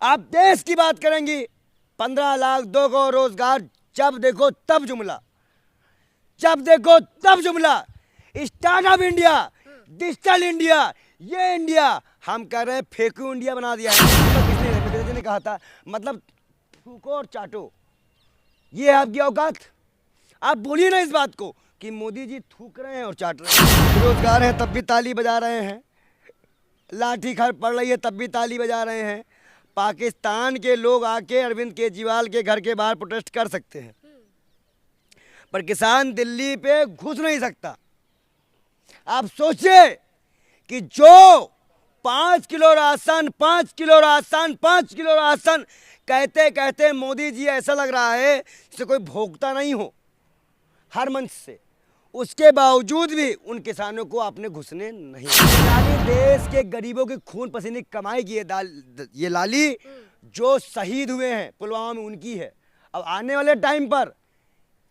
आप देश की बात करेंगी, 15 लाख दो को रोजगार, जब देखो तब जुमला, जब देखो तब जुमला। स्टार्टअप इंडिया, डिजिटल इंडिया, ये इंडिया हम कह रहे हैं फेंकू इंडिया बना दिया है। मतलब किसने ने कहा था, मतलब फूको और चाटो, ये है आपकी औकात। आप बोलिए ना इस बात को कि मोदी जी थूक रहे हैं और चाट रहे हैं। बेरोजगार हैं तब भी ताली बजा रहे हैं, लाठी खर पड़ रही है तब भी ताली बजा रहे हैं। पाकिस्तान के लोग आके अरविंद केजरीवाल के घर के बाहर प्रोटेस्ट कर सकते हैं, पर किसान दिल्ली पे घुस नहीं सकता। आप सोचिए कि जो 5 kilo ration, 5 kilo ration, 5 kilo ration कहते कहते मोदी जी ऐसा लग रहा है जैसे कोई भोगता नहीं हो हर मंच से, उसके बावजूद भी उन किसानों को आपने घुसने नहीं दिया। देश के गरीबों की खून पसीने कमाई की ये लाली जो शहीद हुए हैं पुलवामा में, उनकी है। अब आने वाले टाइम पर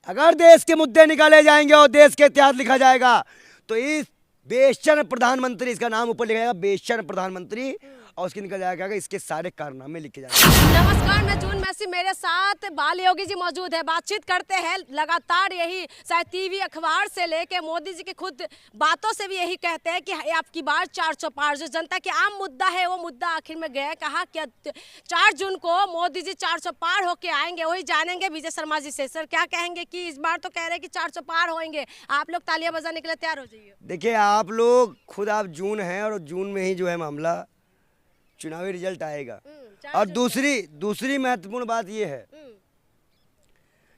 अगर देश के मुद्दे निकाले जाएंगे और देश के इतिहास लिखा जाएगा तो इस बेशर्म प्रधानमंत्री, इसका नाम ऊपर लिखा जाएगा बेशर्म प्रधानमंत्री, और उसके निकल जाएगा इसके सारे कारनामे लिखे जाएंगे। नमस्कार, मैं जून मैसी, मेरे साथ बाल योगी जी मौजूद है। बातचीत करते हैं लगातार, यही शायद टीवी अखबार से लेके मोदी जी की खुद बातों से भी यही कहते हैं कि आपकी बार 400 पार, जो जनता की आम मुद्दा है वो मुद्दा आखिर में गया। कहा कि 4 जून को मोदी जी 400 पार होके आएंगे, वही जानेंगे विजय शर्मा जी से। सर क्या कहेंगे कि इस बार तो कह रहे हैं कि 400 पार होंगे, आप लोग तालियां बजाने के लिए तैयार हो जाइए। देखिए आप लोग खुद, आप जून हैं और जून में ही जो है मामला चुनावी रिजल्ट आएगा। और दूसरी महत्वपूर्ण बात यह है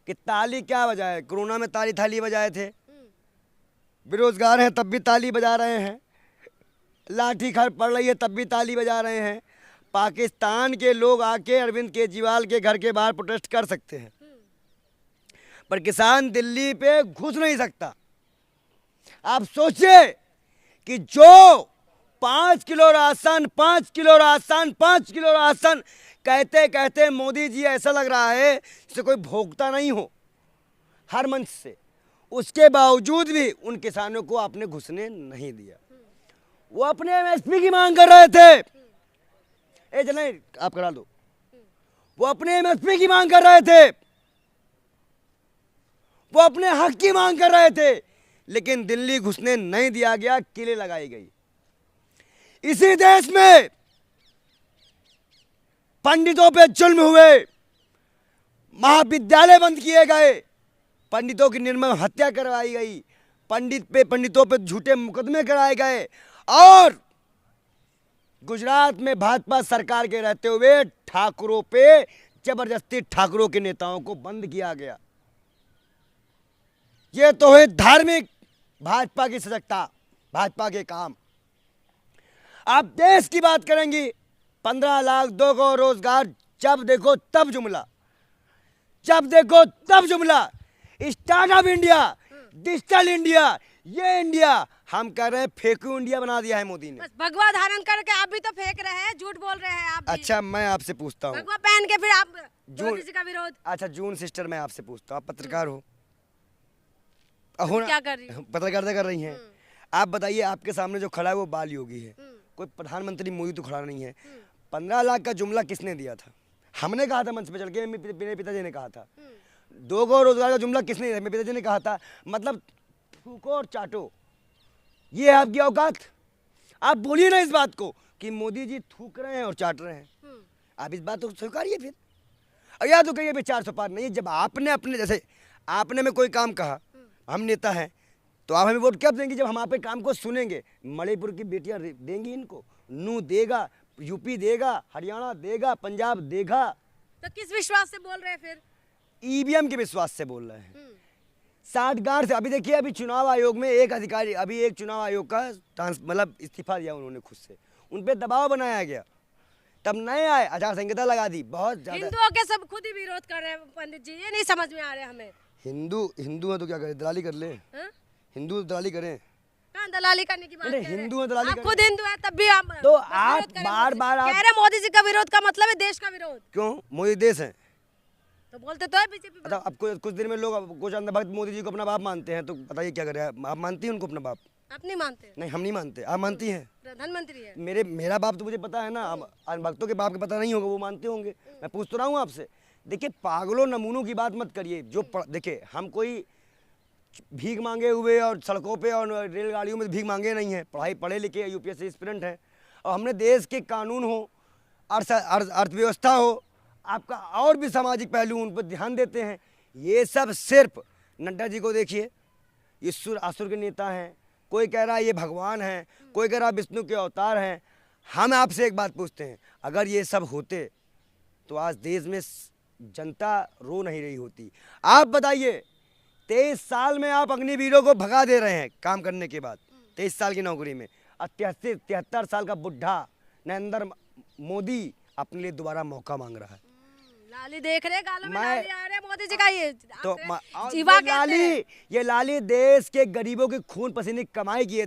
कि ताली क्या बजाए, कोरोना में ताली थाली बजाए थे, बेरोजगार हैं तब भी ताली बजा रहे हैं, लाठी खर पड़ रही है तब भी ताली बजा रहे हैं। पाकिस्तान के लोग आके अरविंद केजरीवाल के घर के बाहर प्रोटेस्ट कर सकते हैं, पर किसान दिल्ली पे घुस नहीं सकता। आप सोचिए कि जो 5 kilo ration, 5 kilo ration, 5 kilo ration कहते कहते मोदी जी ऐसा लग रहा है जैसे कोई भोगता नहीं हो हर मंच से, उसके बावजूद भी उन किसानों को आपने घुसने नहीं दिया। वो अपने एमएसपी की मांग कर रहे थे, ए चले आप करा दो, वो अपने एमएसपी की मांग कर रहे थे, वो अपने हक की मांग कर रहे थे, लेकिन दिल्ली घुसने नहीं दिया गया, किले लगाई गई। इसी देश में पंडितों पे जुल्म हुए, महाविद्यालय बंद किए गए, पंडितों की निर्मम हत्या करवाई गई, पंडितों पे झूठे मुकदमे कराए गए, और गुजरात में भाजपा सरकार के रहते हुए ठाकुरों पे जबरदस्ती ठाकुरों के नेताओं को बंद किया गया। ये तो है धार्मिक भाजपा की सजगता, भाजपा के काम। आप देश की बात करेंगी, 15 लाख दो को रोजगार, जब देखो तब जुमला, जब देखो तब जुमला। स्टार्टअप इंडिया, डिजिटल इंडिया, ये इंडिया हम कह रहे हैं फेंकू इंडिया बना दिया है मोदी ने। भगवा धारण करके आप भी तो फेंक रहे हैं, झूठ बोल रहे हैं आप भी। अच्छा मैं आपसे पूछता हूँ, भगवा पहन के फिर आप मोदी जी का विरोध। अच्छा जून सिस्टर, मैं आपसे पूछता हूँ, आप पत्रकार हो, क्या कर रही हैं? पत्रकारिता कर रही हैं, आप बताइए आपके सामने जो खड़ा है वो बाल योगी है, कोई प्रधानमंत्री मोदी तो खड़ा नहीं है। 15 लाख का जुमला किसने दिया था? हमने कहा था मंच पे चल के, मेरे पिताजी ने कहा था। 2 को रोजगार का जुमला किसने दिया? मेरे पिताजी ने कहा था। मतलब फूको और चाटो, ये है आपकी औकात। आप बोलिए ना इस बात को कि मोदी जी थूक रहे हैं और चाट रहे हैं, आप इस बात को स्वीकारिए फिर। और या तो कहिए 400 पार नहीं। जब आपने अपने, जैसे आपने में कोई काम कहा, हम नेता हैं तो आप हमें वोट कब देंगे? जब हम आपके काम को सुनेंगे। मणिपुर की बेटियां देंगी इनको, नू देगा, यूपी देगा, हरियाणा देगा, पंजाब देगा। तो किस विश्वास से बोल रहे हैं फिर? ईवीएम के विश्वास से बोल रहे हैं, साठगांठ से। अभी देखिए, अभी चुनाव आयोग में एक अधिकारी, अभी एक चुनाव आयोग का मतलब इस्तीफा दिया उन्होंने खुद से, उन पर दबाव बनाया गया, तब नए आए, आचार संहिता लगा दी। बहुत ज्यादा हिंदुओं के सब खुद ही विरोध कर रहे हैं पंडित जी, ये नहीं समझ में आ रहा है हमें। हिंदू है तो क्या करें, दलाली कर ले। हिंदू दलाली करें, कहाँ दलाली करने की बात कर रहे हैं? हिंदू है दलाली आप करें। खुद हिंदू है तब भी आप तो आप बार-बार कह रहे मोदी जी का विरोध का मतलब है देश का विरोध। क्यों? मोदी देश है तो बोलते तो है बीजेपी। अच्छा, अब कुछ देर में लोग कुछ अंधभक्त मोदी जी को अपना बाप मानते हैं, तो बताइए क्या करें? आप मानती हैं उनको अपना बाप? आप नहीं मानते? नहीं, हम नहीं मानते। आप मानती हैं? प्रधानमंत्री है। मेरा बाप तो मुझे पता है ना, अब भक्तों के बाप के पता नहीं होगा, वो मानते होंगे। मैं पूछ तो रहा हूँ आपसे। देखिए, पागलों नमूनों की बात मत करिए। जो देखिए, हम कोई भीख मांगे हुए और सड़कों पे और रेलगाड़ियों में भीख मांगे नहीं हैं। पढ़े लिखे यूपीएससी एस्पिरेंट हैं, और हमने देश के कानून हो, अर्थव्यवस्था हो, आपका और भी सामाजिक पहलू, उन पर ध्यान देते हैं। ये सब सिर्फ नड्डा जी को देखिए, ईश्वर असुर के नेता हैं। कोई कह रहा है ये भगवान हैं, कोई कह रहा है विष्णु के अवतार हैं। हम आपसे एक बात पूछते हैं, अगर ये सब होते तो आज देश में जनता रो नहीं रही होती। आप बताइए, 23 साल में आप अग्निवीरों को भगा दे रहे हैं काम करने के बाद, 23 साल की नौकरी में। और 73 साल का बुढ़ा नरेंद्र मोदी अपने लिए दोबारा मौका मांग रहा है। लाली देख रहे, गालों में लाली आ रहे मोदी जी का। ये तो जीवा कहते हैं। ये लाली देश के गरीबों की खून पसीने की कमाई की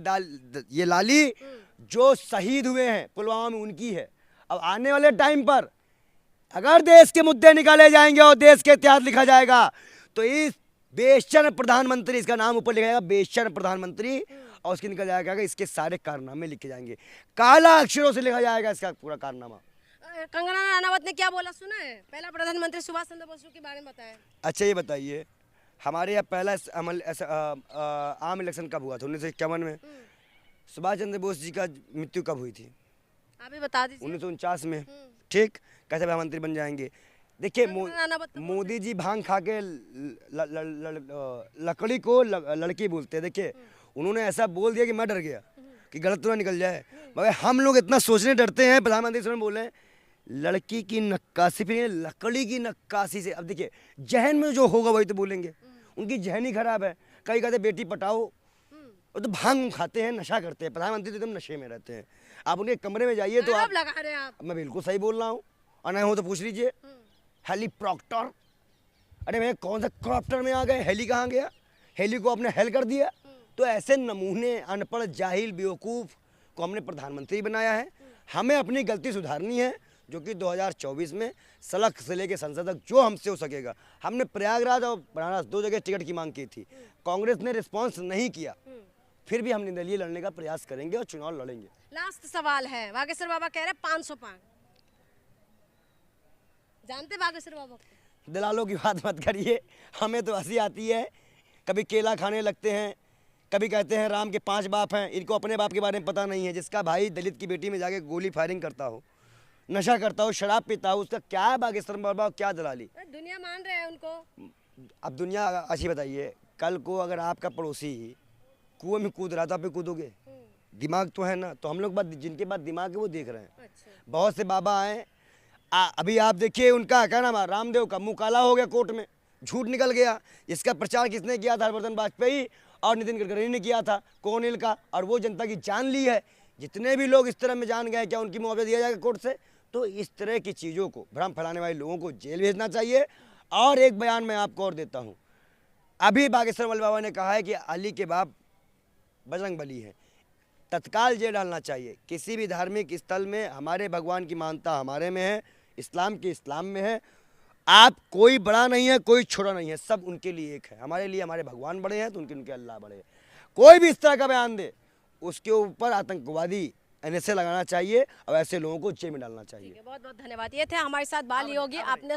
ये लाली जो शहीद हुए हैं पुलवामा में, उनकी है। अब आने वाले टाइम पर अगर देश के मुद्दे निकाले जाएंगे और देश के इतिहास लिखा जाएगा, तो इस बेशर्म प्रधानमंत्री, इसका नाम ऊपर लिखा जाएगा बेशर्म प्रधानमंत्री, और उसके निकल जाएगा इसके सारे कारनामे लिखे जाएंगे। काला अक्षरों से लिखा जाएगा इसका पूरा कारनामा। कंगना रनावत ने क्या बोला सुना है? पहला प्रधानमंत्री सुभाष चंद्र बोस के बारे में बताया। अच्छा, ये बताइए, हमारे यहाँ पहला आम इलेक्शन कब हुआ था? 1951 में। सुभाष चंद्र बोस जी का मृत्यु कब हुई थी? अभी बता दीजिए। 1949 में। ठीक, कैसे प्रधानमंत्री बन जाएंगे? देखिए, मोदी जी भांग खा के लकड़ी को लड़की बोलते हैं। देखिए, उन्होंने ऐसा बोल दिया कि मैं डर गया कि गलत तो ना निकल जाए। मगर हम लोग इतना सोचने डरते हैं, प्रधानमंत्री से बोले लड़की की नक्काशी, फिर लकड़ी की नक्काशी से। अब देखिए, जहन में जो होगा वही तो बोलेंगे। उनकी जहन ही खराब है। कई कहते बेटी पटाओ, वो तो भांग खाते हैं, नशा करते हैं। प्रधानमंत्री तो एकदम नशे में रहते हैं। आप उनके कमरे में जाइए तो आप लगा रहे हैं आप। मैं बिल्कुल सही बोल रहा हूँ, और नहीं हो तो पूछ लीजिए। हेलीप्रॉक्टर, अरे भैया कौन सा क्रॉप्टर में आ गए? हेली कहाँ गया? हेली को आपने हेल कर दिया। तो ऐसे नमूने अनपढ़ जाहिल बेवकूफ़ को हमने प्रधानमंत्री बनाया है। हमें अपनी गलती सुधारनी है, जो कि 2024 में सड़क से लेकर संसद तक जो हमसे हो सकेगा। हमने प्रयागराज और बनारस 2 जगह टिकट की मांग की थी, कांग्रेस ने रिस्पॉन्स नहीं किया। फिर भी हम निर्दलीय लड़ने का प्रयास करेंगे और चुनाव लड़ेंगे। लास्ट सवाल है, बागेश्वर बाबा कह रहे हैं 500 पान। जानते बागेश्वर बाबा? दलालों की बात मत करिए, हमें तो हंसी आती है। कभी केला खाने लगते हैं, कभी कहते हैं राम के 5 बाप हैं। इनको अपने बाप के बारे में पता नहीं है। जिसका भाई दलित की बेटी में जाके गोली फायरिंग करता हो, नशा करता हो, शराब पीता हो, उसका क्या है बागेश्वर बाबा, क्या दलाली? दुनिया मान रहे हैं उनको। अब दुनिया अच्छी बताइए, कल को अगर आपका पड़ोसी कुएं में कूद रहा था, आप भी कूदोगे? दिमाग तो है ना। तो हम लोग बात, जिनके पास दिमाग है वो देख रहे हैं। बहुत से बाबा आए, अभी आप देखिए उनका क्या नाम है, रामदेव का मुंह काला हो गया कोर्ट में, झूठ निकल गया। इसका प्रचार किसने किया था? हरभजन वाजपेयी और नितिन गडकरी ने किया था, कोनिल का, और वो जनता की जान ली है। जितने भी लोग इस तरह में जान गए, क्या उनकी मुआवजा दिया जाएगा कोर्ट से? तो इस तरह की चीज़ों को, भ्रम फैलाने वाले लोगों को जेल भेजना चाहिए। और एक बयान मैं आपको और देता हूँ, अभी बागेश्वर वाले बाबा ने कहा है कि अली के बाप बजरंग बली है, तत्काल जेल डालना चाहिए। किसी भी धार्मिक स्थल में हमारे भगवान की मानता हमारे में है, इस्लाम की इस्लाम में है। आप कोई बड़ा नहीं है, कोई छोटा नहीं है, सब उनके लिए एक है। हमारे लिए हमारे भगवान बड़े हैं तो उनके अल्लाह बड़े हैं। कोई भी इस तरह का बयान दे, उसके ऊपर आतंकवादी एनएसए लगाना चाहिए और ऐसे लोगों को जेल में डालना चाहिए। बहुत बहुत धन्यवाद। ये थे हमारे साथ बाल योगी। आपने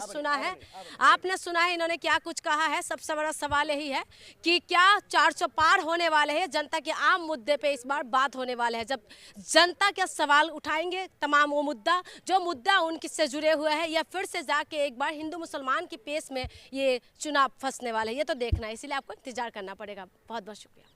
सुना है इन्होंने क्या कुछ कहा है। सबसे बड़ा सवाल यही है कि क्या 400 पार होने वाले हैं, जनता के आम मुद्दे पे इस बार बात होने वाले हैं। जब जनता के सवाल उठाएंगे, तमाम वो जो मुद्दा उनके से जुड़े हुए हैं, या फिर से जाके एक बार हिंदू मुसलमान की पेश में ये चुनाव फंसने वाले हैं, ये तो देखना है। इसीलिए आपको इंतजार करना पड़ेगा। बहुत बहुत शुक्रिया।